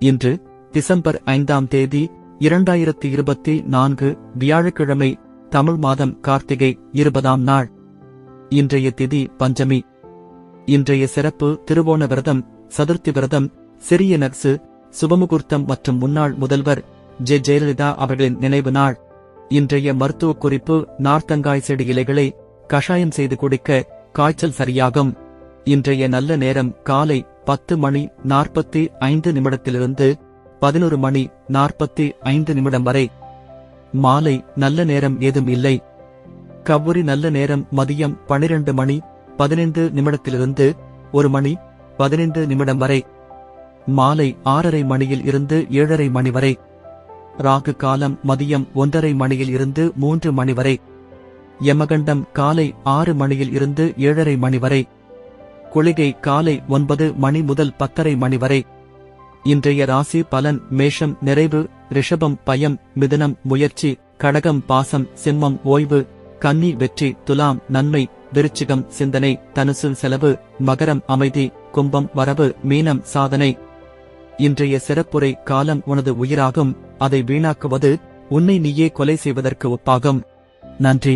இன்று டிசம்பர் 5ஆம் தேதி 2024 வியாழக்கிழமை. தமிழ் மாதம் கார்த்திகை 20ஆம் நாள். இன்றைய திதி பஞ்சமி. இன்றைய சிறப்பு திருவோண விரதம், சதுர்த்தி விரதம், சிறிய நக்சு, சுபமுகூர்த்தம் மற்றும் முன்னாள் முதல்வர் ஜெயலலிதா அவர்களின் நினைவு நாள். இன்றைய மருத்துவ குறிப்பு: நார்த்தங்காய் செடி இலைகளை கஷாயம் செய்து குடிக்க காய்ச்சல் சரியாகும். இன்றைய நல்ல நேரம் காலை 10:45 11:45 வரை. மாலை நல்ல நேரம் ஏதும் இல்லை. கவுரி நல்ல நேரம் மதியம் 12:15 1:15 வரை. மாலை 6:30 இருந்து 7:30 வரை. ராகு காலம் மதியம் 1:30 3 வரை. யமகண்டம் காலை 6 இருந்து 7:30 வரை. குளிகை காலை 9 முதல் 10:30 வரை. இன்றைய ராசி பலன்: மேஷம் நிறைவு, ரிஷபம் பயம், மிதுனம் முயற்சி, கடகம் பாசம், சிம்மம் ஓய்வு, கன்னி வெற்றி, துலாம் நன்மை, விருச்சிகம் சிந்தனை, தனுசு செலவு, மகரம் அமைதி, கும்பம் வரவு, மீனம் சாதனை. இன்றைய சிறப்புரை: காலம் உனது உயிராகும், அதை வீணாக்குவது உன்னை நீயே கொலை செய்வதற்கு ஒப்பாகும். நன்றி.